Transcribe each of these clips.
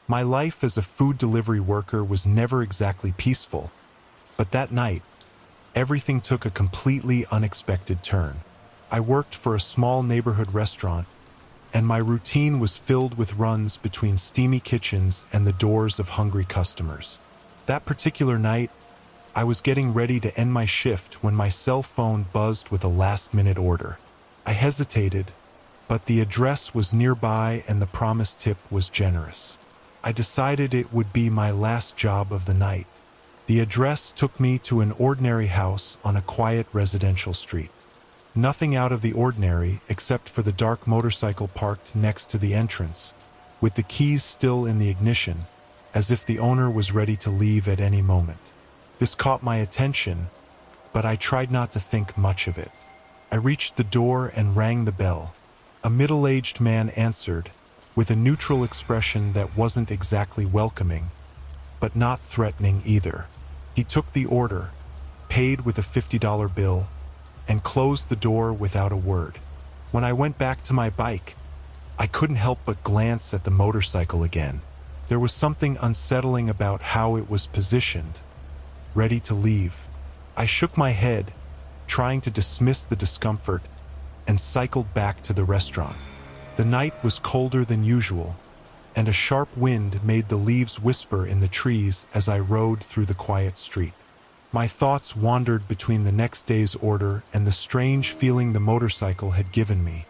My life as a food delivery worker was never exactly peaceful, but that night, everything took a completely unexpected turn. I worked for a small neighborhood restaurant, and my routine was filled with runs between steamy kitchens and the doors of hungry customers. That particular night, I was getting ready to end my shift when my cell phone buzzed with a last-minute order. I hesitated, but the address was nearby and the promised tip was generous. I decided it would be my last job of the night. The address took me to an ordinary house on a quiet residential street. Nothing out of the ordinary except for the dark motorcycle parked next to the entrance, with the keys still in the ignition, as if the owner was ready to leave at any moment. This caught my attention, but I tried not to think much of it. I reached the door and rang the bell. A middle-aged man answered, with a neutral expression that wasn't exactly welcoming, but not threatening either. He took the order, paid with a $50 bill, and closed the door without a word. When I went back to my bike, I couldn't help but glance at the motorcycle again. There was something unsettling about how it was positioned, ready to leave. I shook my head, trying to dismiss the discomfort, and cycled back to the restaurant. The night was colder than usual, and a sharp wind made the leaves whisper in the trees as I rode through the quiet street. My thoughts wandered between the next day's order and the strange feeling the motorcycle had given me,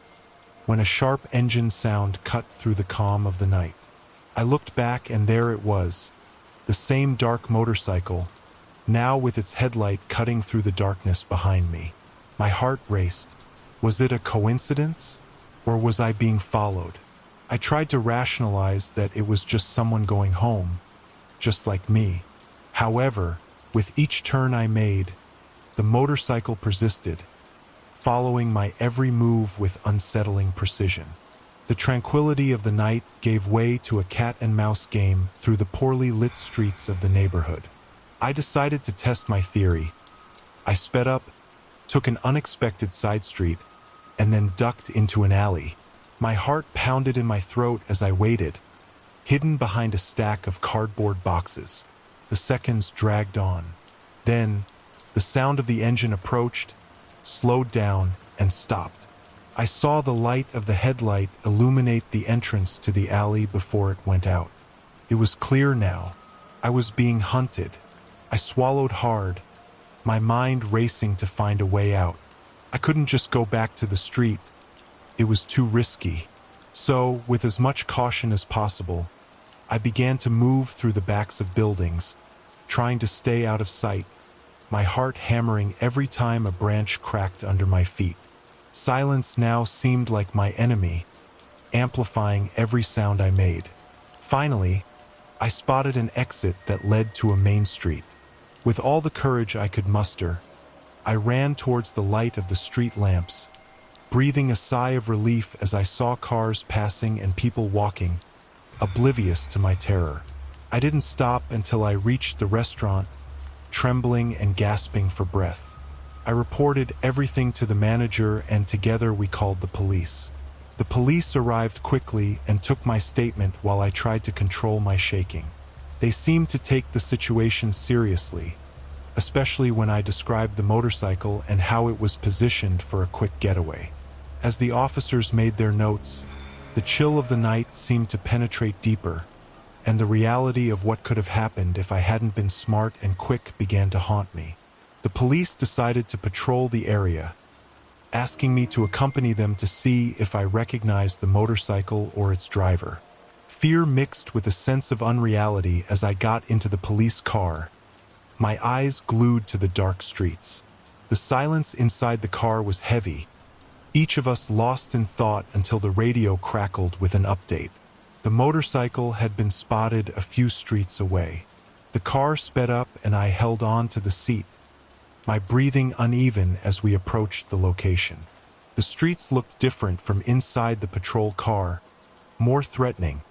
when a sharp engine sound cut through the calm of the night. I looked back and there it was, the same dark motorcycle, now with its headlight cutting through the darkness behind me. My heart raced. Was it a coincidence, or was I being followed? I tried to rationalize that it was just someone going home, just like me. However, with each turn I made, the motorcycle persisted, following my every move with unsettling precision. The tranquility of the night gave way to a cat-and-mouse game through the poorly lit streets of the neighborhood. I decided to test my theory. I sped up, took an unexpected side street, and then ducked into an alley. My heart pounded in my throat as I waited, hidden behind a stack of cardboard boxes. The seconds dragged on. Then, the sound of the engine approached, slowed down, and stopped. I saw the light of the headlight illuminate the entrance to the alley before it went out. It was clear now. I was being hunted. I swallowed hard, my mind racing to find a way out. I couldn't just go back to the street. It was too risky. So, with as much caution as possible, I began to move through the backs of buildings, trying to stay out of sight, my heart hammering every time a branch cracked under my feet. Silence now seemed like my enemy, amplifying every sound I made. Finally, I spotted an exit that led to a main street. With all the courage I could muster, I ran towards the light of the street lamps, breathing a sigh of relief as I saw cars passing and people walking, oblivious to my terror. I didn't stop until I reached the restaurant, trembling and gasping for breath. I reported everything to the manager and together we called the police. The police arrived quickly and took my statement while I tried to control my shaking. They seemed to take the situation seriously, especially when I described the motorcycle and how it was positioned for a quick getaway. As the officers made their notes, the chill of the night seemed to penetrate deeper, and the reality of what could have happened if I hadn't been smart and quick began to haunt me. The police decided to patrol the area, asking me to accompany them to see if I recognized the motorcycle or its driver. Fear mixed with a sense of unreality as I got into the police car, my eyes glued to the dark streets. The silence inside the car was heavy, each of us lost in thought until the radio crackled with an update. The motorcycle had been spotted a few streets away. The car sped up and I held on to the seat, my breathing uneven as we approached the location. The streets looked different from inside the patrol car, more threatening,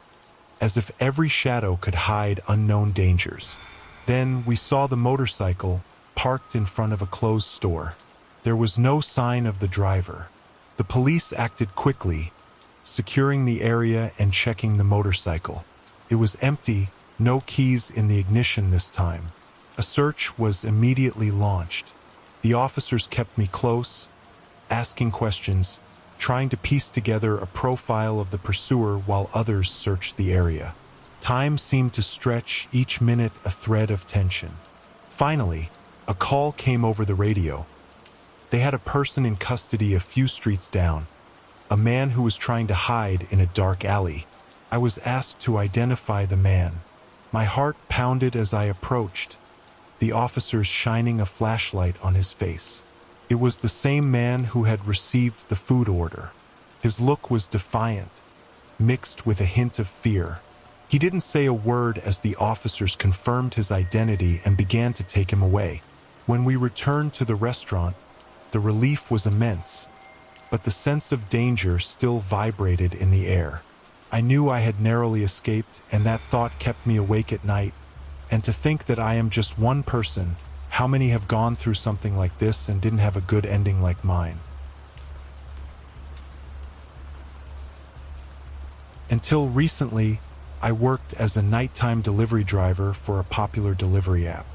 as if every shadow could hide unknown dangers. Then we saw the motorcycle parked in front of a closed store. There was no sign of the driver. The police acted quickly, securing the area and checking the motorcycle. It It was empty, no keys in the ignition this time. A search was immediately launched. The officers kept me close, asking questions, trying to piece together a profile of the pursuer while others searched the area. Time seemed to stretch, each minute a thread of tension. Finally, a call came over the radio. They had a person in custody a few streets down, a man who was trying to hide in a dark alley. I was asked to identify the man. My heart pounded as I approached, the officers shining a flashlight on his face. It was the same man who had received the food order. His look was defiant, mixed with a hint of fear. He didn't say a word as the officers confirmed his identity and began to take him away. When we returned to the restaurant, the relief was immense, but the sense of danger still vibrated in the air. I knew I had narrowly escaped, and that thought kept me awake at night. And to think that I am just one person, how many have gone through something like this and didn't have a good ending like mine? Until recently, I worked as a nighttime delivery driver for a popular delivery app.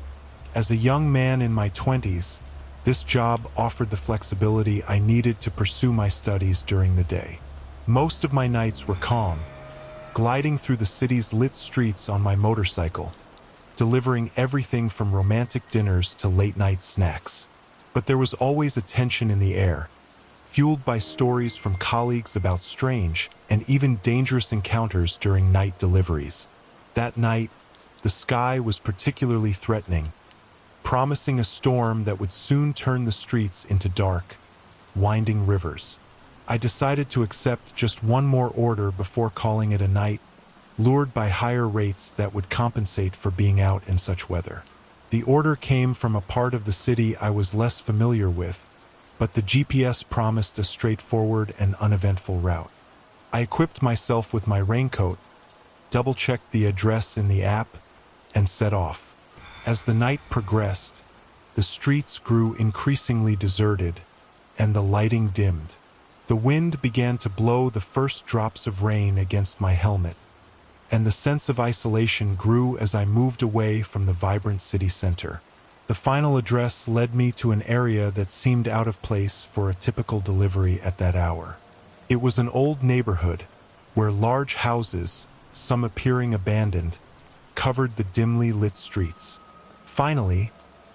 As a young man in my 20s, this job offered the flexibility I needed to pursue my studies during the day. Most of my nights were calm, gliding through the city's lit streets on my motorcycle, delivering everything from romantic dinners to late-night snacks. But there was always a tension in the air, fueled by stories from colleagues about strange and even dangerous encounters during night deliveries. That night, the sky was particularly threatening, promising a storm that would soon turn the streets into dark, winding rivers. I decided to accept just one more order before calling it a night, lured by higher rates that would compensate for being out in such weather. The order came from a part of the city I was less familiar with, but the GPS promised a straightforward and uneventful route. I equipped myself with my raincoat, double-checked the address in the app, and set off. As the night progressed, the streets grew increasingly deserted, and the lighting dimmed. The wind began to blow the first drops of rain against my helmet, and the sense of isolation grew as I moved away from the vibrant city center. The final address led me to an area that seemed out of place for a typical delivery at that hour. It was an old neighborhood, where large houses, some appearing abandoned, covered the dimly lit streets. Finally,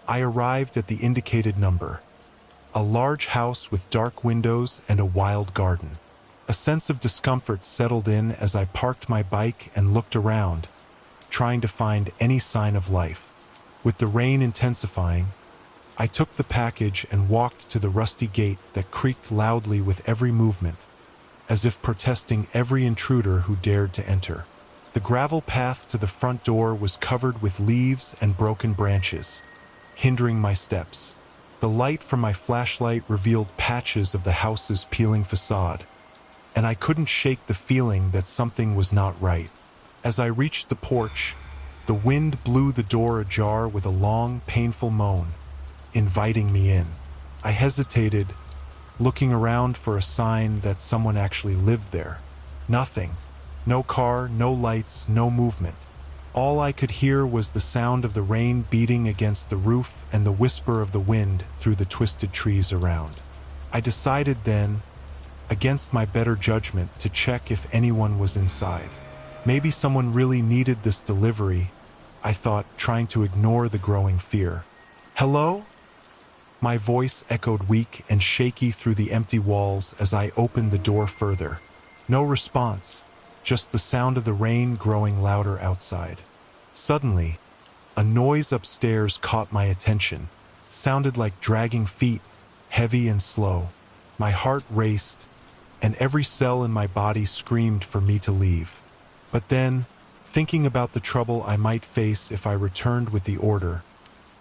I arrived at the indicated number, a large house with dark windows and a wild garden. A sense of discomfort settled in as I parked my bike and looked around, trying to find any sign of life. With the rain intensifying, I took the package and walked to the rusty gate that creaked loudly with every movement, as if protesting every intruder who dared to enter. The gravel path to the front door was covered with leaves and broken branches, hindering my steps. The light from my flashlight revealed patches of the house's peeling facade, and I couldn't shake the feeling that something was not right. As I reached the porch, the wind blew the door ajar with a long, painful moan, inviting me in. I hesitated, looking around for a sign that someone actually lived there. Nothing. No car, no lights, no movement. All I could hear was the sound of the rain beating against the roof and the whisper of the wind through the twisted trees around. I decided then, against my better judgment, to check if anyone was inside. Maybe someone really needed this delivery, I thought, trying to ignore the growing fear. "Hello?" My voice echoed weak and shaky through the empty walls as I opened the door further. No response, just the sound of the rain growing louder outside. Suddenly, a noise upstairs caught my attention. It sounded like dragging feet, heavy and slow. My heart raced, and every cell in my body screamed for me to leave. But then, thinking about the trouble I might face if I returned with the order,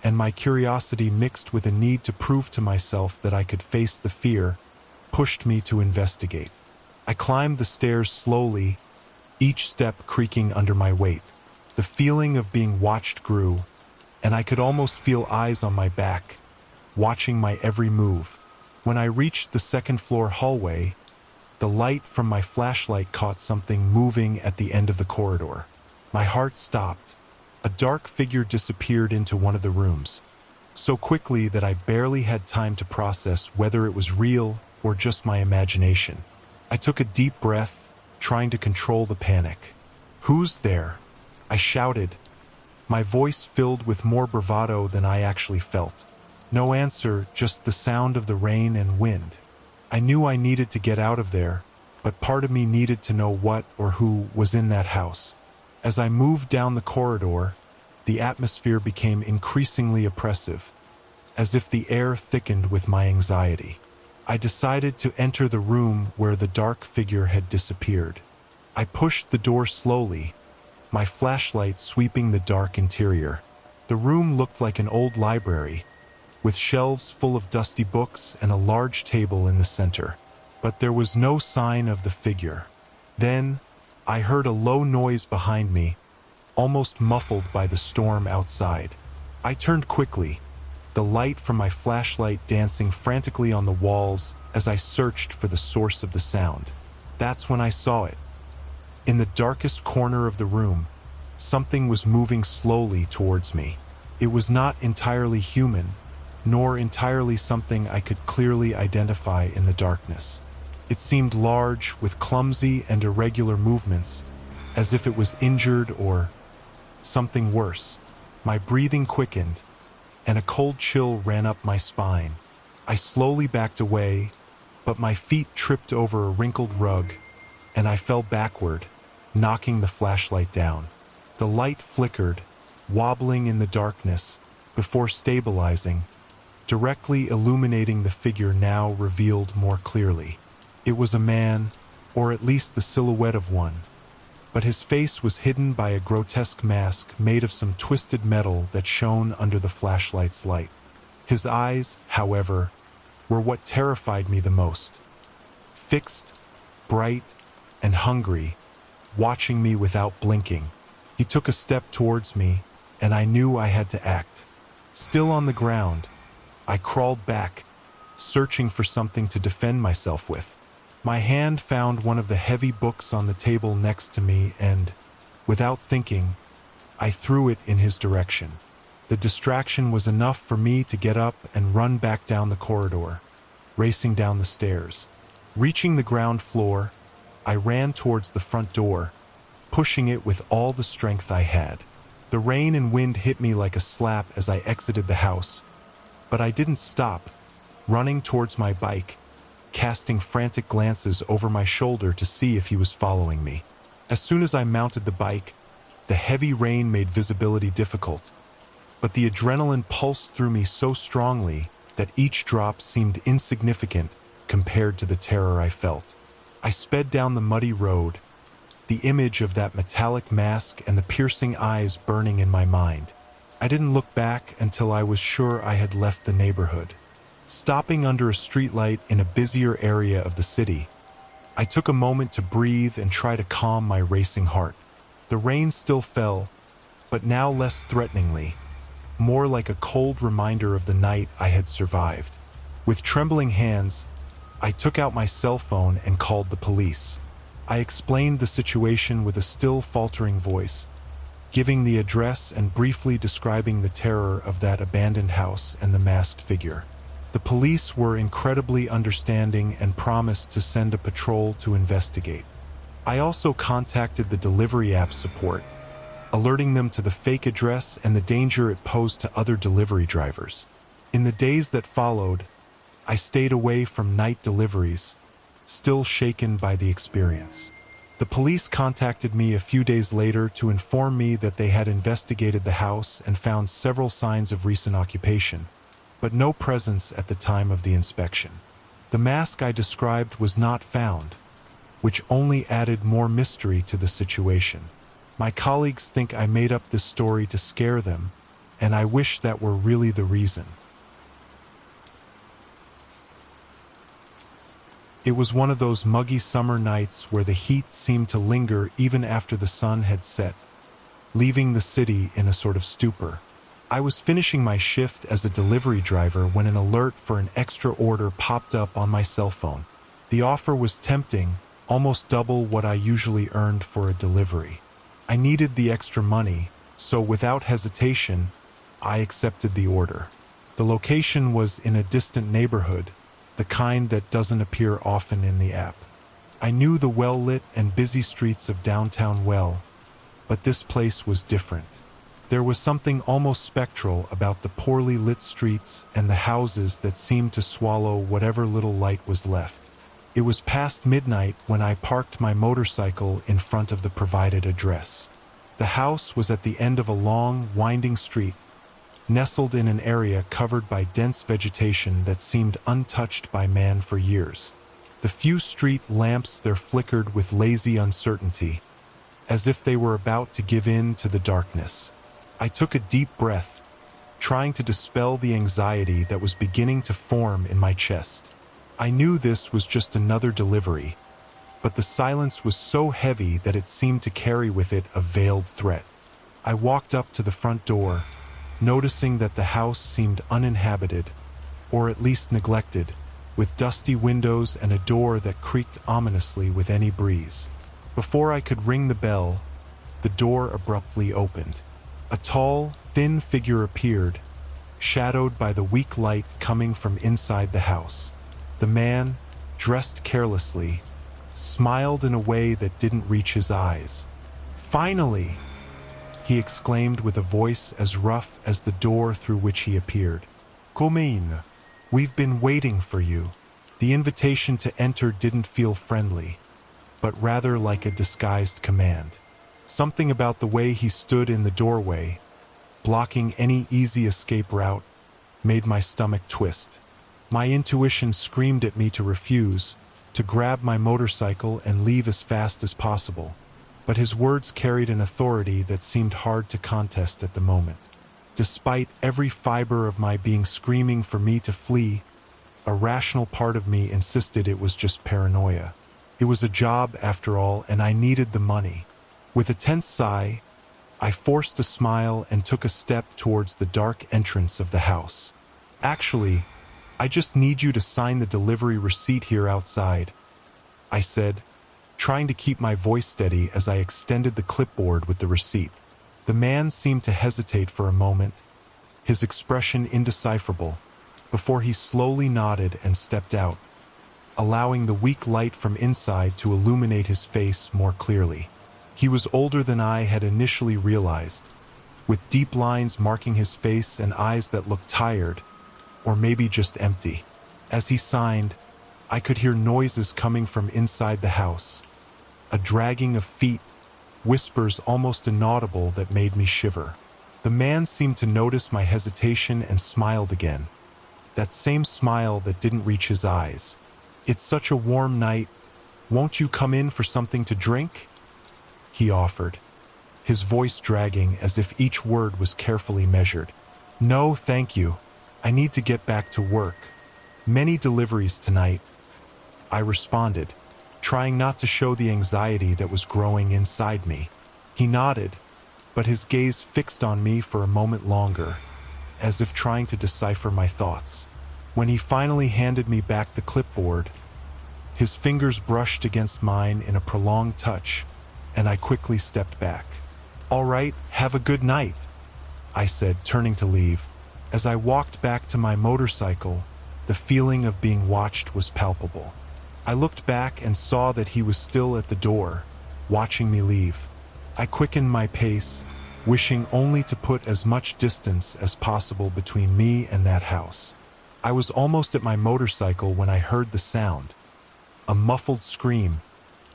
and my curiosity mixed with a need to prove to myself that I could face the fear, pushed me to investigate. I climbed the stairs slowly, each step creaking under my weight. The feeling of being watched grew, and I could almost feel eyes on my back, watching my every move. When I reached the second-floor hallway, the light from my flashlight caught something moving at the end of the corridor. My heart stopped. A dark figure disappeared into one of the rooms, so quickly that I barely had time to process whether it was real or just my imagination. I took a deep breath, trying to control the panic. "Who's there?" I shouted, my voice filled with more bravado than I actually felt. No answer, just the sound of the rain and wind. I knew I needed to get out of there, but part of me needed to know what or who was in that house. As I moved down the corridor, the atmosphere became increasingly oppressive, as if the air thickened with my anxiety. I decided to enter the room where the dark figure had disappeared. I pushed the door slowly, my flashlight sweeping the dark interior. The room looked like an old library, with shelves full of dusty books and a large table in the center. But there was no sign of the figure. Then, I heard a low noise behind me, almost muffled by the storm outside. I turned quickly, the light from my flashlight dancing frantically on the walls as I searched for the source of the sound. That's when I saw it. In the darkest corner of the room, something was moving slowly towards me. It was not entirely human, nor entirely something I could clearly identify in the darkness. It seemed large, with clumsy and irregular movements, as if it was injured or something worse. My breathing quickened, and a cold chill ran up my spine. I slowly backed away, but my feet tripped over a wrinkled rug, and I fell backward, knocking the flashlight down. The light flickered, wobbling in the darkness, before stabilizing, directly illuminating the figure now revealed more clearly. It was a man, or at least the silhouette of one, but his face was hidden by a grotesque mask made of some twisted metal that shone under the flashlight's light. His eyes, however, were what terrified me the most. Fixed, bright, and hungry, watching me without blinking. He took a step towards me, and I knew I had to act. Still on the ground, I crawled back, searching for something to defend myself with. My hand found one of the heavy books on the table next to me and, without thinking, I threw it in his direction. The distraction was enough for me to get up and run back down the corridor, racing down the stairs. Reaching the ground floor, I ran towards the front door, pushing it with all the strength I had. The rain and wind hit me like a slap as I exited the house, but I didn't stop, running towards my bike, casting frantic glances over my shoulder to see if he was following me. As soon as I mounted the bike, the heavy rain made visibility difficult, but the adrenaline pulsed through me so strongly that each drop seemed insignificant compared to the terror I felt. I sped down the muddy road, the image of that metallic mask and the piercing eyes burning in my mind. I didn't look back until I was sure I had left the neighborhood. Stopping under a streetlight in a busier area of the city, I took a moment to breathe and try to calm my racing heart. The rain still fell, but now less threateningly, more like a cold reminder of the night I had survived. With trembling hands, I took out my cell phone and called the police. I explained the situation with a still faltering voice, giving the address and briefly describing the terror of that abandoned house and the masked figure. The police were incredibly understanding and promised to send a patrol to investigate. I also contacted the delivery app support, alerting them to the fake address and the danger it posed to other delivery drivers. In the days that followed, I stayed away from night deliveries, still shaken by the experience. The police contacted me a few days later to inform me that they had investigated the house and found several signs of recent occupation, but no presence at the time of the inspection. The mask I described was not found, which only added more mystery to the situation. My colleagues think I made up this story to scare them, and I wish that were really the reason. It was one of those muggy summer nights where the heat seemed to linger even after the sun had set, leaving the city in a sort of stupor. I was finishing my shift as a delivery driver when an alert for an extra order popped up on my cell phone. The offer was tempting, almost double what I usually earned for a delivery. I needed the extra money, so without hesitation, I accepted the order. The location was in a distant neighborhood, the kind that doesn't appear often in the app. I knew the well-lit and busy streets of downtown well, but this place was different. There was something almost spectral about the poorly lit streets and the houses that seemed to swallow whatever little light was left. It was past midnight when I parked my motorcycle in front of the provided address. The house was at the end of a long, winding street, nestled in an area covered by dense vegetation that seemed untouched by man for years. The few street lamps there flickered with lazy uncertainty, as if they were about to give in to the darkness. I took a deep breath, trying to dispel the anxiety that was beginning to form in my chest. I knew this was just another delivery, but the silence was so heavy that it seemed to carry with it a veiled threat. I walked up to the front door, noticing that the house seemed uninhabited, or at least neglected, with dusty windows and a door that creaked ominously with any breeze. Before I could ring the bell, the door abruptly opened. A tall, thin figure appeared, shadowed by the weak light coming from inside the house. The man, dressed carelessly, smiled in a way that didn't reach his eyes. "Finally!" he exclaimed with a voice as rough as the door through which he appeared. "Come in. We've been waiting for you." The invitation to enter didn't feel friendly, but rather like a disguised command. Something about the way he stood in the doorway, blocking any easy escape route, made my stomach twist. My intuition screamed at me to refuse, to grab my motorcycle and leave as fast as possible. But his words carried an authority that seemed hard to contest at the moment. Despite every fiber of my being screaming for me to flee, a rational part of me insisted it was just paranoia. It was a job, after all, and I needed the money. With a tense sigh, I forced a smile and took a step towards the dark entrance of the house. "Actually, I just need you to sign the delivery receipt here outside," I said, trying to keep my voice steady as I extended the clipboard with the receipt. The man seemed to hesitate for a moment, his expression indecipherable, before he slowly nodded and stepped out, allowing the weak light from inside to illuminate his face more clearly. He was older than I had initially realized, with deep lines marking his face and eyes that looked tired, or maybe just empty. As he signed, I could hear noises coming from inside the house, a dragging of feet, whispers almost inaudible that made me shiver. The man seemed to notice my hesitation and smiled again, that same smile that didn't reach his eyes. "It's such a warm night. Won't you come in for something to drink?" he offered, his voice dragging as if each word was carefully measured. "No, thank you. I need to get back to work. Many deliveries tonight," I responded, trying not to show the anxiety that was growing inside me. He nodded, but his gaze fixed on me for a moment longer, as if trying to decipher my thoughts. When he finally handed me back the clipboard, his fingers brushed against mine in a prolonged touch, and I quickly stepped back. "All right, have a good night," I said, turning to leave. As I walked back to my motorcycle, the feeling of being watched was palpable. I looked back and saw that he was still at the door, watching me leave. I quickened my pace, wishing only to put as much distance as possible between me and that house. I was almost at my motorcycle when I heard the sound, a muffled scream,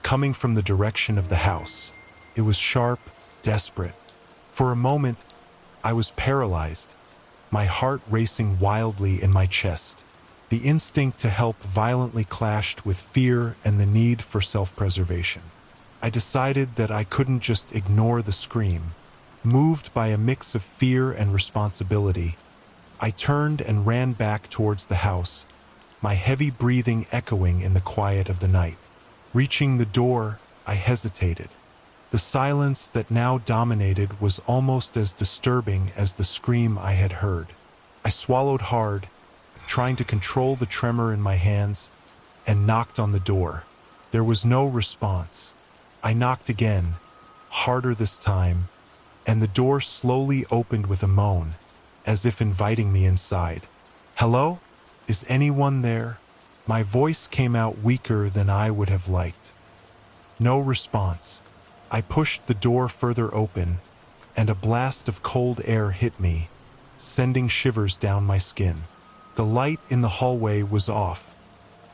coming from the direction of the house. It was sharp, desperate. For a moment, I was paralyzed, my heart racing wildly in my chest. The instinct to help violently clashed with fear and the need for self-preservation. I decided that I couldn't just ignore the scream. Moved by a mix of fear and responsibility, I turned and ran back towards the house, my heavy breathing echoing in the quiet of the night. Reaching the door, I hesitated. The silence that now dominated was almost as disturbing as the scream I had heard. I swallowed hard, trying to control the tremor in my hands, and knocked on the door. There was no response. I knocked again, harder this time, and the door slowly opened with a moan, as if inviting me inside. "Hello? Is anyone there?" My voice came out weaker than I would have liked. No response. I pushed the door further open, and a blast of cold air hit me, sending shivers down my skin. The light in the hallway was off,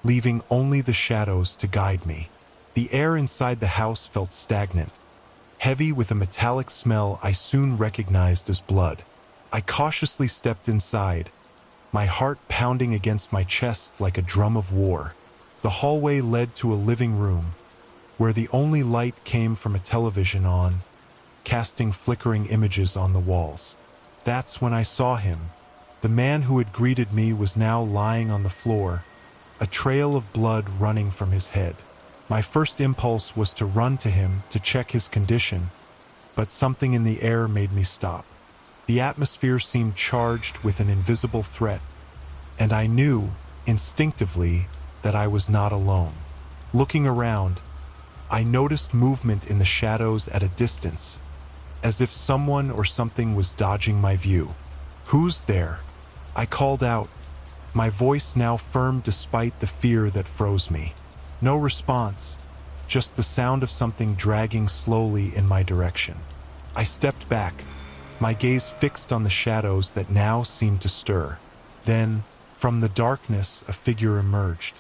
leaving only the shadows to guide me. The air inside the house felt stagnant, heavy with a metallic smell I soon recognized as blood. I cautiously stepped inside, my heart pounding against my chest like a drum of war. The hallway led to a living room, where the only light came from a television on, casting flickering images on the walls. That's when I saw him. The man who had greeted me was now lying on the floor, a trail of blood running from his head. My first impulse was to run to him to check his condition, but something in the air made me stop. The atmosphere seemed charged with an invisible threat, and I knew, instinctively, that I was not alone. Looking around, I noticed movement in the shadows at a distance, as if someone or something was dodging my view. "Who's there?" I called out, my voice now firm despite the fear that froze me. No response, just the sound of something dragging slowly in my direction. I stepped back, my gaze fixed on the shadows that now seemed to stir. Then, from the darkness, a figure emerged.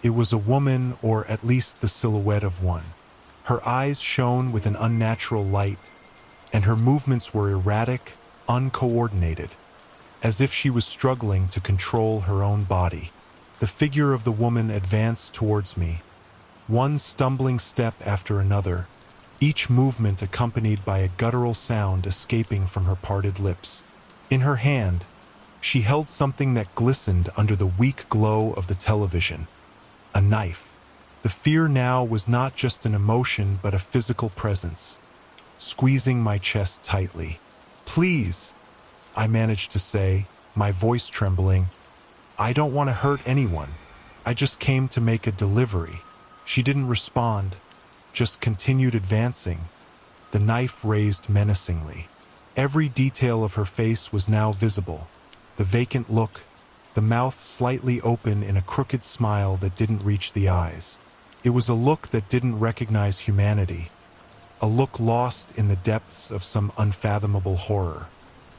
It was a woman, or at least the silhouette of one. Her eyes shone with an unnatural light, and her movements were erratic, uncoordinated, as if she was struggling to control her own body. The figure of the woman advanced towards me, one stumbling step after another, each movement accompanied by a guttural sound escaping from her parted lips. In her hand, she held something that glistened under the weak glow of the television, a knife. The fear now was not just an emotion but a physical presence, squeezing my chest tightly. "Please," I managed to say, my voice trembling, "I don't want to hurt anyone. I just came to make a delivery." She didn't respond, just continued advancing, the knife raised menacingly. Every detail of her face was now visible, the vacant look, the mouth slightly open in a crooked smile that didn't reach the eyes. It was a look that didn't recognize humanity, a look lost in the depths of some unfathomable horror.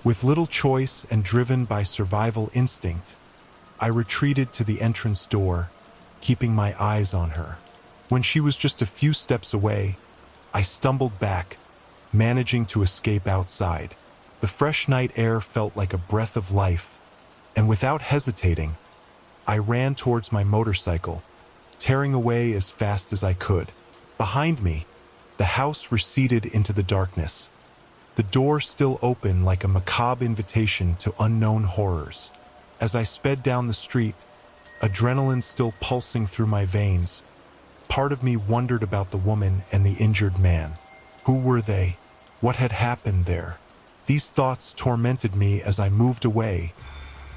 With little choice and driven by survival instinct, I retreated to the entrance door, keeping my eyes on her. When she was just a few steps away, I stumbled back, managing to escape outside. The fresh night air felt like a breath of life, and without hesitating, I ran towards my motorcycle, tearing away as fast as I could. Behind me, the house receded into the darkness, the door still open like a macabre invitation to unknown horrors. As I sped down the street, adrenaline still pulsing through my veins, part of me wondered about the woman and the injured man. Who were they? What had happened there? These thoughts tormented me as I moved away,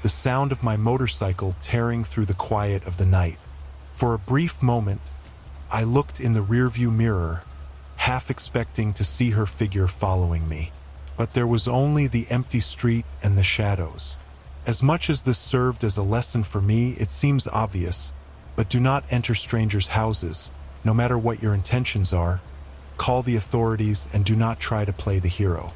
the sound of my motorcycle tearing through the quiet of the night. For a brief moment, I looked in the rearview mirror, half expecting to see her figure following me. But there was only the empty street and the shadows. As much as this served as a lesson for me, it seems obvious, but do not enter strangers' houses, no matter what your intentions are. Call the authorities and do not try to play the hero.